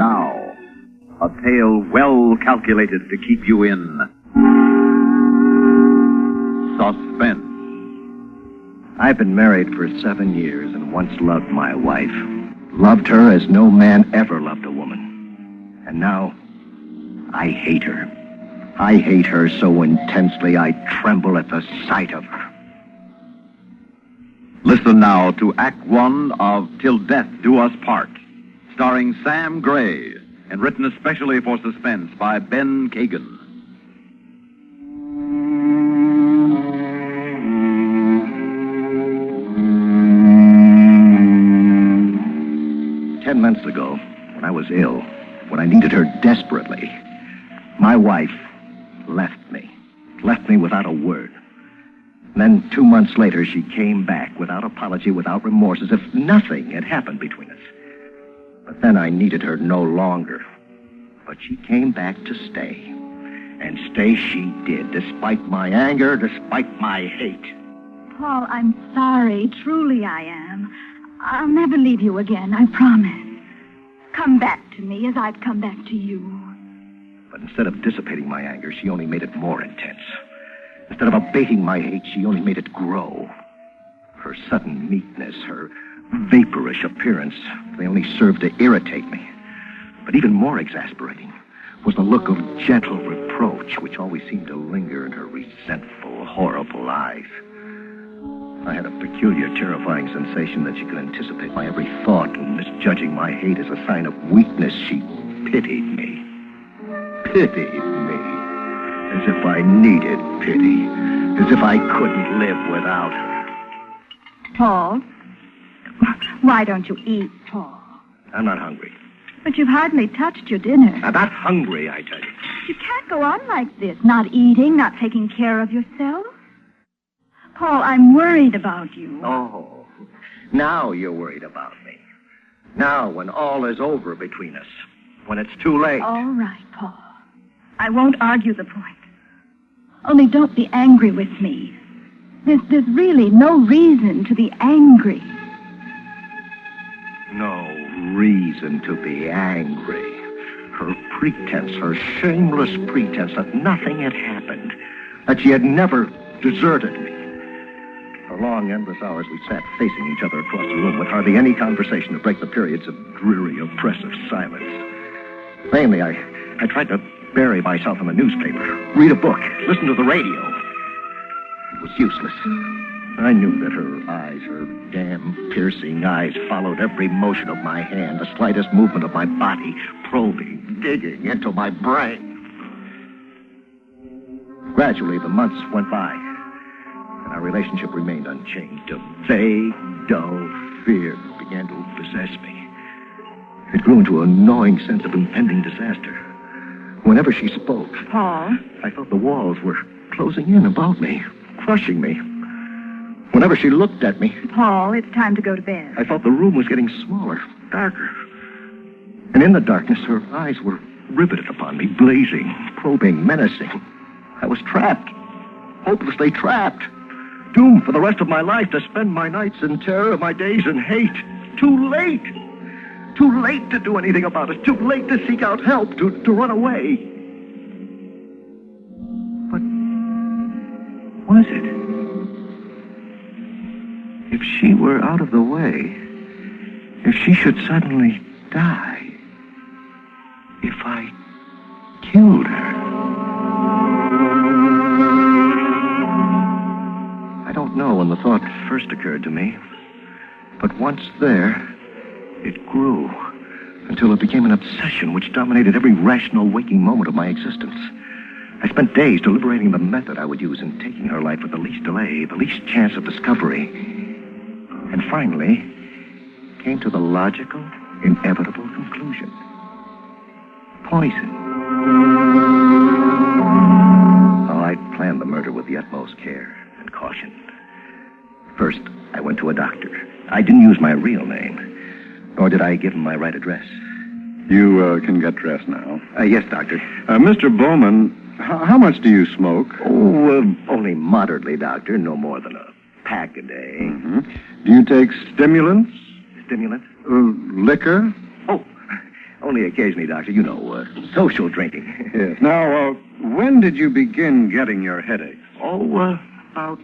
Now, a tale well calculated to keep you in suspense. I've been married for 7 years and once loved my wife. Loved her as no man ever loved a woman. And now, I hate her. I hate her so intensely I tremble at the sight of her. Listen now to Act One of Till Death Do Us Part, starring Sam Gray, and written especially for Suspense by Ben Kagan. Months ago, when I was ill, when I needed her desperately, my wife left me without a word. And then 2 months later, she came back without apology, without remorse, as if nothing had happened between us. But then I needed her no longer. But she came back to stay. And stay she did, despite my anger, despite my hate. Paul, I'm sorry. Truly I am. I'll never leave you again, I promise. Come back to me as I've come back to you. But instead of dissipating my anger, she only made it more intense. Instead of abating my hate, she only made it grow. Her sudden meekness, her vaporish appearance, they only served to irritate me. But even more exasperating was the look of gentle reproach which always seemed to linger in her resentful, horrible eyes. I had a peculiar, terrifying sensation that she could anticipate my every thought, and misjudging my hate as a sign of weakness, she pitied me. Pitied me. As if I needed pity. As if I couldn't live without her. Paul, why don't you eat, Paul? I'm not hungry. But you've hardly touched your dinner. I'm not hungry, I tell you. You can't go on like this, not eating, not taking care of yourself. Paul, I'm worried about you. Oh, now you're worried about me. Now, when all is over between us. When it's too late. All right, Paul. I won't argue the point. Only don't be angry with me. There's really no reason to be angry. No reason to be angry. Her pretense, her shameless pretense that nothing had happened. That she had never deserted me. For long, endless hours, we sat facing each other across the room with hardly any conversation to break the periods of dreary, oppressive silence. Vainly, I tried to bury myself in the newspaper, read a book, listen to the radio. It was useless. I knew that her eyes, her damn piercing eyes, followed every motion of my hand, the slightest movement of my body, probing, digging into my brain. Gradually, the months went by. Our relationship remained unchanged. A vague, dull fear began to possess me. It grew into an gnawing sense of impending disaster. Whenever she spoke, Paul, I felt the walls were closing in about me, crushing me. Whenever she looked at me, Paul, it's time to go to bed. I felt the room was getting smaller, darker. And in the darkness, her eyes were riveted upon me, blazing, probing, menacing. I was trapped, hopelessly trapped. Doomed for the rest of my life to spend my nights in terror, my days in hate. Too late. Too late to do anything about it. Too late to seek out help, to run away. But was it? If she were out of the way, if she should suddenly die, if I killed her... I don't know when the thought first occurred to me, but once there, it grew until it became an obsession which dominated every rational waking moment of my existence. I spent days deliberating the method I would use in taking her life with the least delay, the least chance of discovery, and finally came to the logical, inevitable conclusion. Poison. Oh, I planned the murder with the utmost care and caution. First, I went to a doctor. I didn't use my real name, nor did I give him my right address. You can get dressed now. Yes, doctor. Mr. Bowman, how much do you smoke? Oh, only moderately, doctor. No more than a pack a day. Mm-hmm. Do you take stimulants? Stimulants? Liquor? Oh, Only occasionally, Doctor. You know, social drinking. Yes. Now, when did you begin getting your headaches? About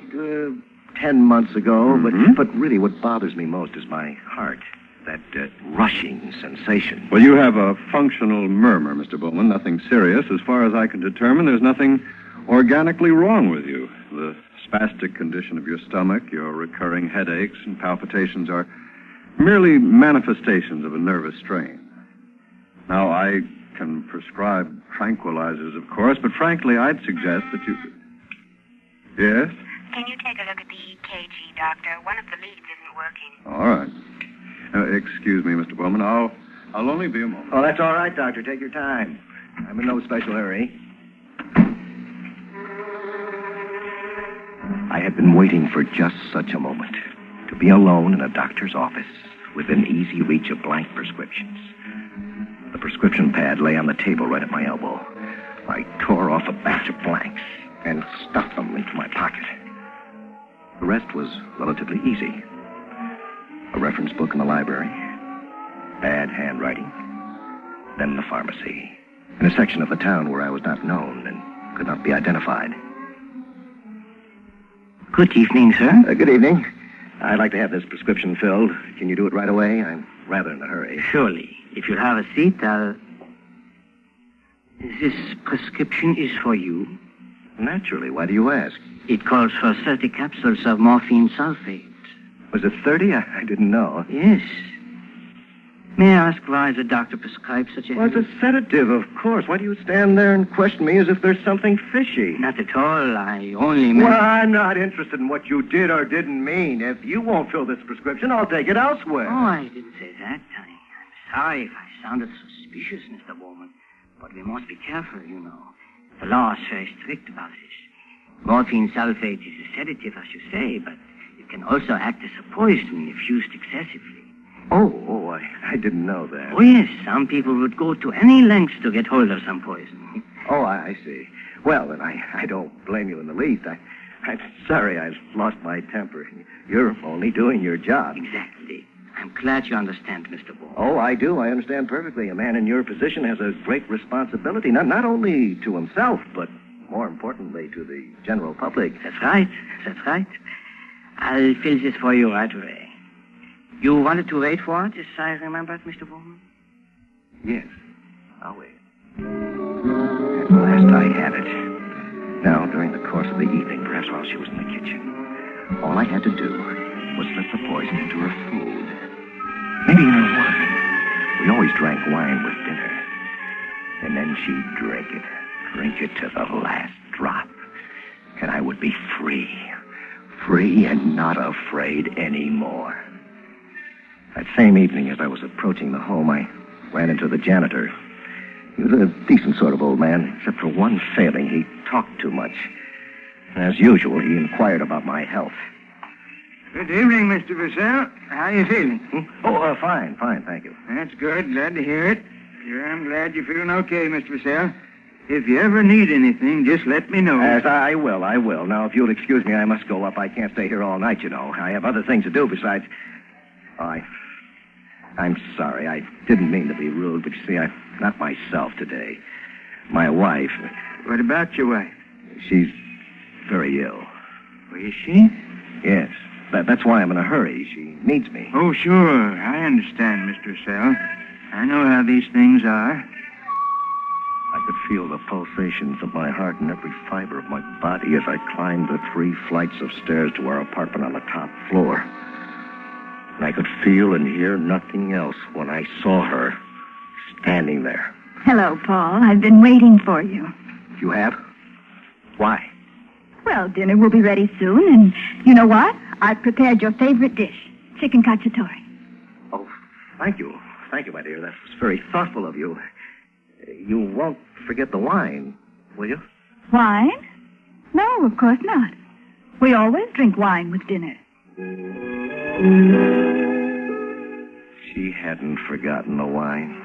10 months ago. Mhm. But really what bothers me most is my heart. That rushing sensation. Well, you have a functional murmur, Mr. Bowman. Nothing serious. As far as I can determine, there's nothing organically wrong with you. The spastic condition of your stomach, your recurring headaches and palpitations are merely manifestations of a nervous strain. Now, I can prescribe tranquilizers, of course, but frankly, I'd suggest that you... Yes? Can you take a look at the EKG, Doctor? One of the leads isn't working. All right. Excuse me, Mr. Bowman. I'll only be a moment. Oh, that's all right, Doctor. Take your time. I'm in no special hurry. I had been waiting for just such a moment. To be alone in a doctor's office within easy reach of blank prescriptions. The prescription pad lay on the table right at my elbow. I tore off a batch of blanks and stuffed them into my pocket. The rest was relatively easy. A reference book in the library, bad handwriting, then the pharmacy, in a section of the town where I was not known and could not be identified. Good evening, sir. Good evening. I'd like to have this prescription filled. Can you do it right away? I'm rather in a hurry. Surely. If you'll have a seat, This prescription is for you. Naturally. Why do you ask? It calls for 30 capsules of morphine sulfate. Was it 30? I didn't know. Yes. May I ask why the doctor prescribed such a... Well, it's a sedative, of course. Why do you stand there and question me as if there's something fishy? Not at all. I only meant... Well, I'm not interested in what you did or didn't mean. If you won't fill this prescription, I'll take it elsewhere. Oh, I didn't say that. I'm sorry if I sounded suspicious, Mr. Bowman. But we must be careful, you know. The law is very strict about this. Morphine sulfate is a sedative, as you say, but it can also act as a poison if used excessively. I didn't know that. Oh, yes. Some people would go to any lengths to get hold of some poison. Oh, I see. Well, then I don't blame you in the least. I'm sorry I lost my temper. You're only doing your job. Exactly. I'm glad you understand, Mr. Bowman. Oh, I do. I understand perfectly. A man in your position has a great responsibility, not only to himself, but more importantly to the general public. That's right. I'll fill this for you right away. You wanted to wait for it, as I remember it, Mr. Bowman? Yes. I'll wait. At last I had it. Now, during the course of the evening, perhaps while she was in the kitchen, all I had to do was slip the poison into her food. Maybe in her wine. We always drank wine with dinner. And then she'd drink it to the last drop. And I would be free. Free and not afraid anymore. That same evening, as I was approaching the home, I ran into the janitor. He was a decent sort of old man, except for one failing. He talked too much. As usual, he inquired about my health. Good evening, Mr. Vassell. How are you feeling? Oh, fine, thank you. That's good. Glad to hear it. Sure, I'm glad you're feeling okay, Mr. Vassell. If you ever need anything, just let me know. Yes, I will. Now, if you'll excuse me, I must go up. I can't stay here all night, you know. I have other things to do besides... I'm sorry. I didn't mean to be rude, but you see, I'm not myself today. My wife... What about your wife? She's very ill. Oh, is she? Yes. That's why I'm in a hurry. She needs me. Oh, sure. I understand, Mr. Vassell. I know how these things are. I could feel the pulsations of my heart in every fiber of my body as I climbed the 3 flights of stairs to our apartment on the top floor. And I could feel and hear nothing else when I saw her standing there. Hello, Paul. I've been waiting for you. You have? Why? Well, dinner will be ready soon, and you know what? I've prepared your favorite dish, chicken cacciatore. Oh, thank you. Thank you, my dear. That was very thoughtful of you. You won't forget the wine, will you? Wine? No, of course not. We always drink wine with dinner. She hadn't forgotten the wine.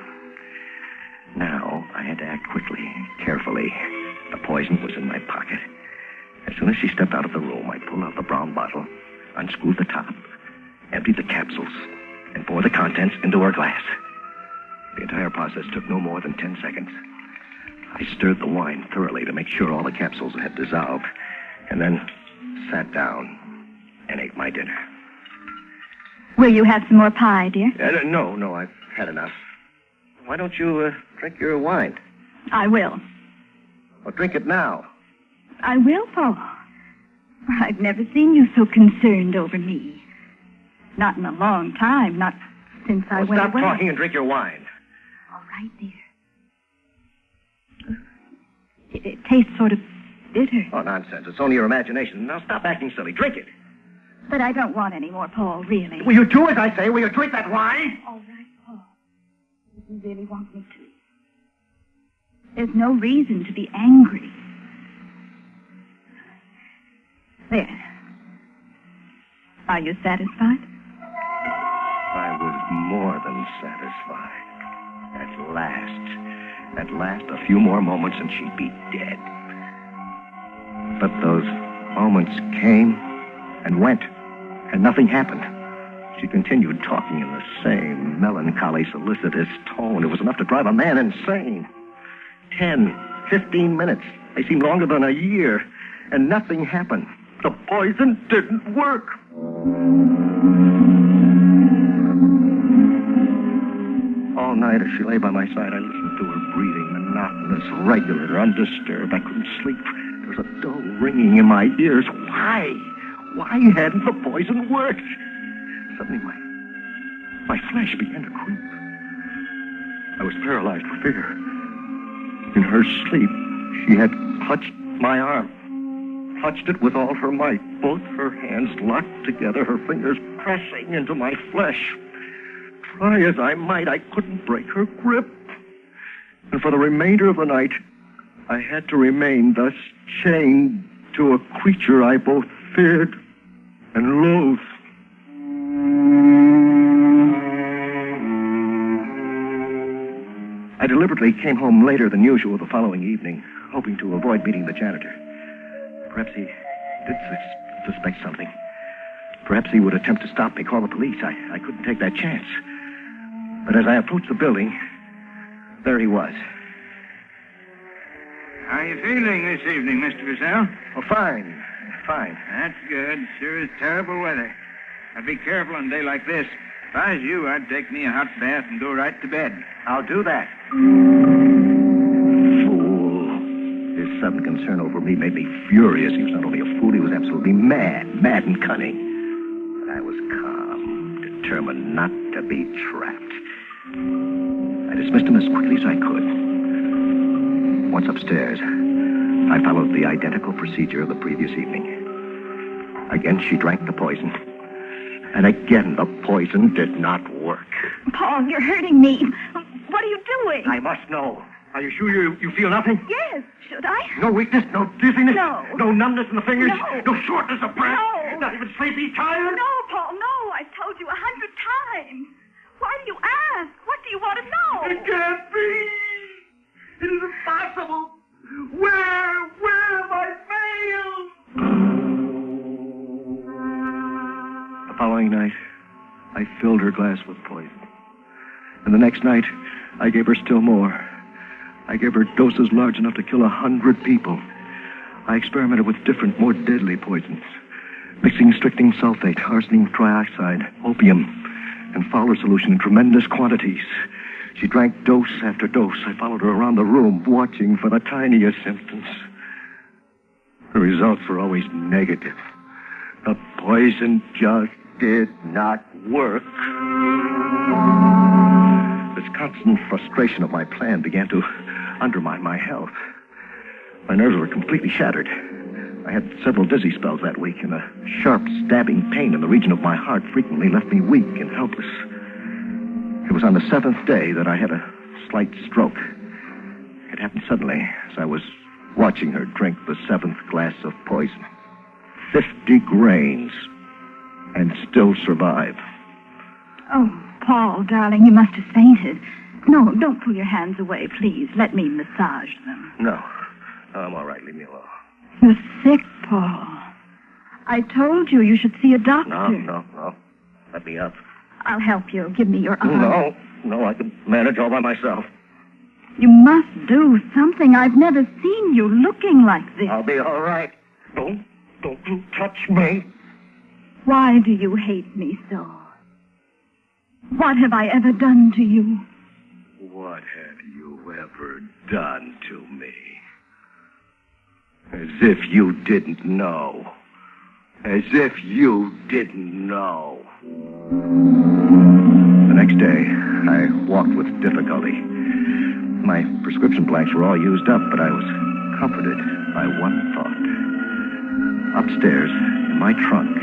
Now, I had to act quickly, carefully. The poison was in my pocket. As soon as she stepped out of the room, I pulled out the brown bottle, unscrewed the top, emptied the capsules, and poured the contents into her glass. The entire process took no more than 10 seconds. I stirred the wine thoroughly to make sure all the capsules had dissolved, and then sat down and ate my dinner. Will you have some more pie, dear? No, I've had enough. Why don't you drink your wine? I will. Well, drink it now. I will, Paul. I've never seen you so concerned over me. Not in a long time, not since I went Stop away. talking and drink your wine. All right, dear. It tastes sort of bitter. Oh, nonsense. It's only your imagination. Now stop acting silly. Drink it. But I don't want any more, Paul, really. Will you do as I say? Will you drink that wine? All right, Paul. If you really want me to. There's no reason to be angry. There. Are you satisfied? I was more than satisfied. At last, a few more moments and she'd be dead. But those moments came and went, and nothing happened. She continued talking in the same melancholy, solicitous tone. It was enough to drive a man insane. 10, 15 minutes. They seemed longer than a year, and nothing happened. The poison didn't work. All night as she lay by my side, I listened to her breathing, monotonous, regular, undisturbed. I couldn't sleep. There was a dull ringing in my ears. Why? Why hadn't the poison worked? Suddenly, my flesh began to creep. I was paralyzed with fear. In her sleep, she had clutched my arm. Clutched it with all her might, both her hands locked together, her fingers pressing into my flesh. Try as I might, I couldn't break her grip. And for the remainder of the night, I had to remain thus chained to a creature I both feared and loathed. I deliberately came home later than usual the following evening, hoping to avoid meeting the janitor. Perhaps he did suspect something. Perhaps he would attempt to stop me, call the police. I couldn't take that chance. But as I approached the building, there he was. How are you feeling this evening, Mr. Purcell? Oh, fine. That's good. Sure is terrible weather. I'd be careful on a day like this. If I was you, I'd take me a hot bath and go right to bed. I'll do that. Fool. His sudden concern over me made me furious. He was not only a fool, he was absolutely mad and cunning. But I was calm, determined not to be trapped. I dismissed him as quickly as I could. Once upstairs, I followed the identical procedure of the previous evening. Again, she drank the poison. And again, the poison did not work. Paul, you're hurting me. What are you doing? I must know. Are you sure you feel nothing? Yes. Should I? No weakness, no dizziness? No. No numbness in the fingers? No. No shortness of breath? No. Not even sleepy, tired? No, Paul, no. I've told you 100 times. Why do you ask? What do you want to know? It can't be. It is impossible. Where have I failed? The following night, I filled her glass with poison. And the next night, I gave her still more. I gave her doses large enough to kill 100 people. I experimented with different, more deadly poisons, mixing strychnine sulfate, arsenic trioxide, opium, and Fowler solution in tremendous quantities. She drank dose after dose. I followed her around the room, watching for the tiniest symptoms. The results were always negative. The poison just did not work. This constant frustration of my plan began to undermine my health. My nerves were completely shattered. I had several dizzy spells that week, and a sharp, stabbing pain in the region of my heart frequently left me weak and helpless. It was on the 7th day that I had a slight stroke. It happened suddenly as I was watching her drink the 7th glass of poison. 50 grains, and still survive. Oh, Paul, darling, you must have fainted. No, don't pull your hands away, please. Let me massage them. No, I'm all right. Leave me alone. You're sick, Paul. I told you should see a doctor. No. Let me up. I'll help you. Give me your arm. No, I can manage all by myself. You must do something. I've never seen you looking like this. I'll be all right. Don't you touch me. Why do you hate me so? What have I ever done to you? What have you ever done to me? As if you didn't know. As if you didn't know. The next day, I walked with difficulty. My prescription blanks were all used up, but I was comforted by one thought. Upstairs, in my trunk,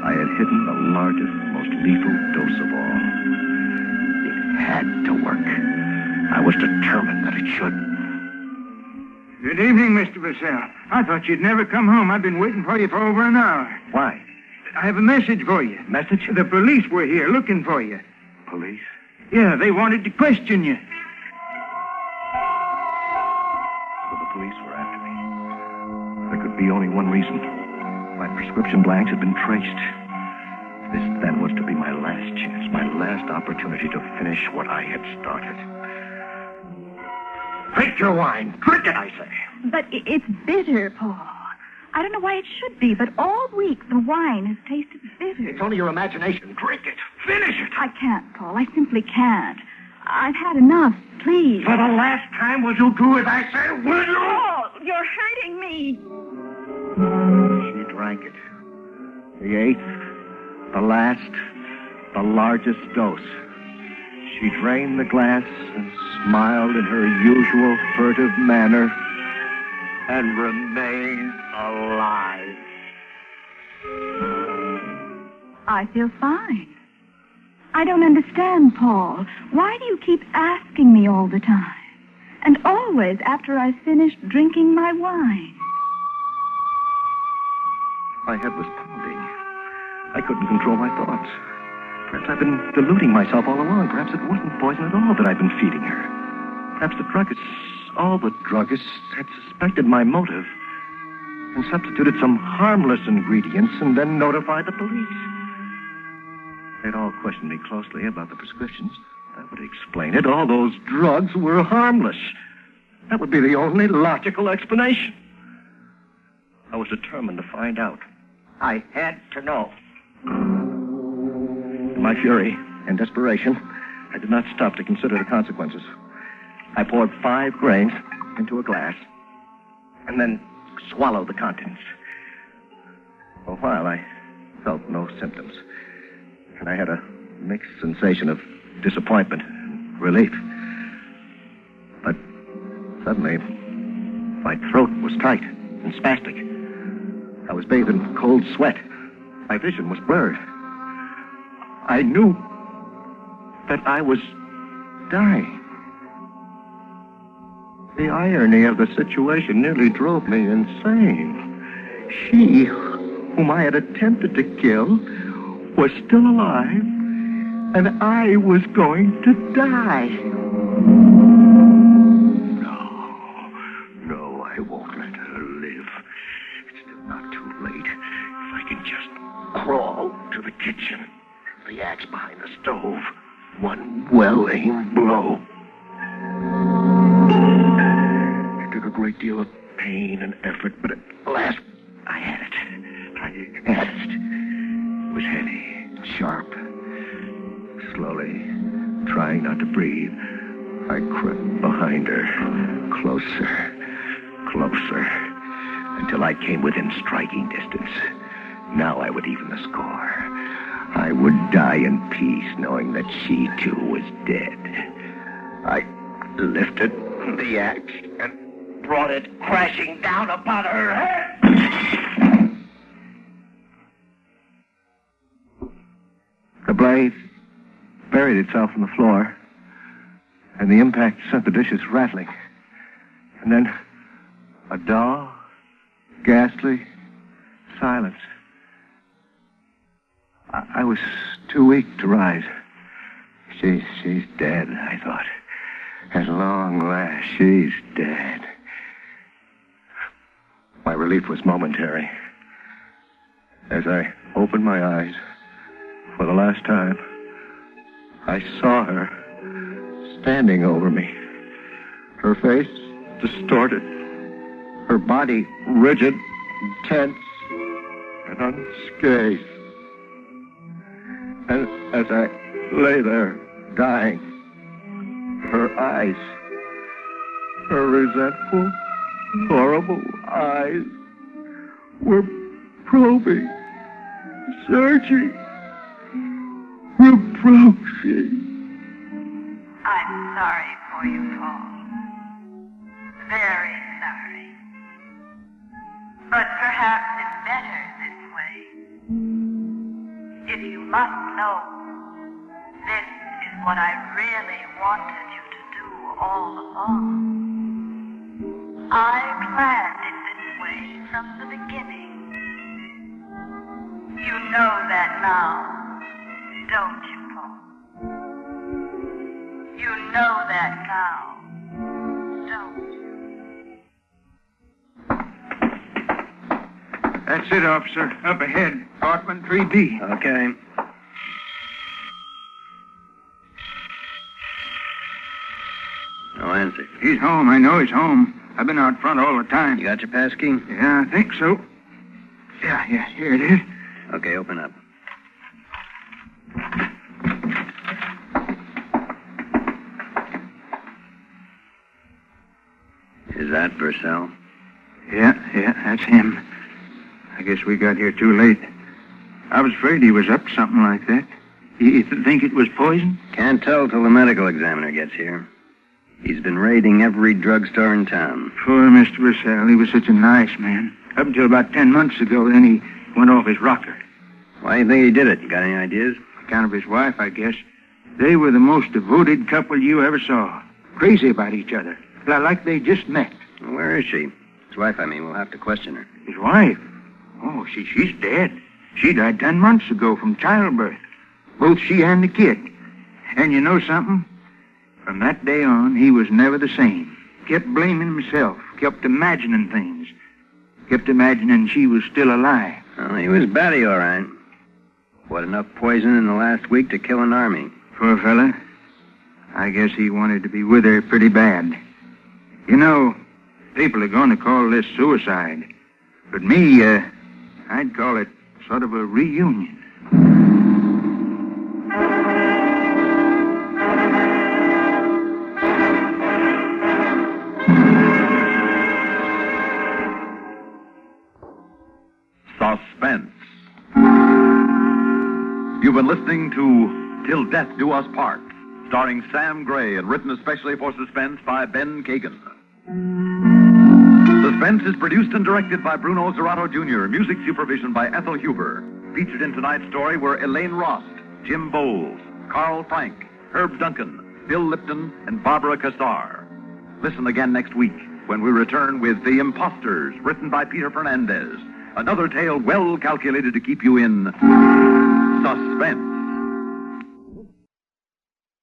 I had hidden the largest, most lethal dose of all. It had to work. I was determined that it should. Good evening, Mr. Purcell. I thought you'd never come home. I've been waiting for you for over an hour. Why? I have a message for you. Message? The police were here looking for you. Police? Yeah, they wanted to question you. So the police were after me. There could be only one reason. My prescription blanks had been traced. This then was to be my last chance, my last opportunity to finish what I had started. Drink your wine. Drink it, I say. But it's bitter, Paul. I don't know why it should be, but all week the wine has tasted bitter. It's only your imagination. Drink it. Finish it. I can't, Paul. I simply can't. I've had enough. Please. For the last time, will you do as I say? Will you? Paul, you're hurting me. She drank it. The eighth, the last, the largest dose. She drained the glass and smiled in her usual furtive manner and remained alive. I feel fine. I don't understand, Paul. Why do you keep asking me all the time? And always after I've finished drinking my wine. My head was pounding. I couldn't control my thoughts. Perhaps I've been deluding myself all along. Perhaps it wasn't poison at all that I've been feeding her. Perhaps all the druggists had suspected my motive and substituted some harmless ingredients and then notified the police. They'd all questioned me closely about the prescriptions. That would explain it. All those drugs were harmless. That would be the only logical explanation. I was determined to find out. I had to know. In my fury and desperation, I did not stop to consider the consequences. I poured 5 grains into a glass and then swallowed the contents. For a while, I felt no symptoms, and I had a mixed sensation of disappointment and relief. But suddenly, my throat was tight and spastic. I was bathed in cold sweat. My vision was blurred. I knew that I was dying. The irony of the situation nearly drove me insane. She, whom I had attempted to kill, was still alive, and I was going to die. No, I won't let her live. It's still not too late. If I can just crawl to the kitchen, the axe behind the stove, one well-aimed blow. It took a great deal of pain and effort, but at last I had it. It was heavy, sharp. Slowly, trying not to breathe, I crept behind her, closer, until I came within striking distance. Now I would even the score. I would die in peace, knowing that she, too, was dead. I lifted the axe and brought it crashing down upon her head. The blade buried itself in the floor, and the impact sent the dishes rattling. And then a dull, ghastly silence. I was too weak to rise. She's dead, I thought. At long last, she's dead. My relief was momentary. As I opened my eyes for the last time, I saw her standing over me. Her face distorted. Her body rigid, tense, and unscathed. And as I lay there, dying, her eyes, her resentful, horrible eyes, were probing, searching, reproaching. I'm sorry for you, Paul. Very sorry. But perhaps it's better this way. If you must know, this is what I really wanted you to do all along. I planned it this way from the beginning. You know that now, don't you, Paul? You know that now, don't you? That's it, officer. Up ahead. Apartment 3B. Okay. No answer. He's home. I know he's home. I've been out front all the time. You got your pass key? Yeah, I think so. Yeah, here it is. Okay, open up. Is that Purcell? Yeah, that's him. I guess we got here too late. I was afraid he was up to something like that. You think it was poison? Can't tell till the medical examiner gets here. He's been raiding every drugstore in town. Poor Mr. Purcell. He was such a nice man. Up until about 10 months ago, then he went off his rocker. Why do you think he did it? You got any ideas? On account of his wife, I guess. They were the most devoted couple you ever saw. Crazy about each other. Like they just met. Well, where is she? His wife, I mean. We'll have to question her. His wife? Oh, she's dead. She died 10 months ago from childbirth. Both she and the kid. And you know something? From that day on, he was never the same. Kept blaming himself. Kept imagining things. Kept imagining she was still alive. Well, he was batty, all right. What, enough poison in the last week to kill an army? Poor fella. I guess he wanted to be with her pretty bad. You know, people are going to call this suicide. But me, I'd call it sort of a reunion. Suspense. You've been listening to Till Death Do Us Part, starring Sam Gray and written especially for Suspense by Ben Kagan. Suspense is produced and directed by Bruno Zerato Jr., music supervision by Ethel Huber. Featured in tonight's story were Elaine Rost, Jim Bowles, Carl Frank, Herb Duncan, Bill Lipton, and Barbara Cassar. Listen again next week when we return with The Imposters, written by Peter Fernandez. Another tale well calculated to keep you in suspense.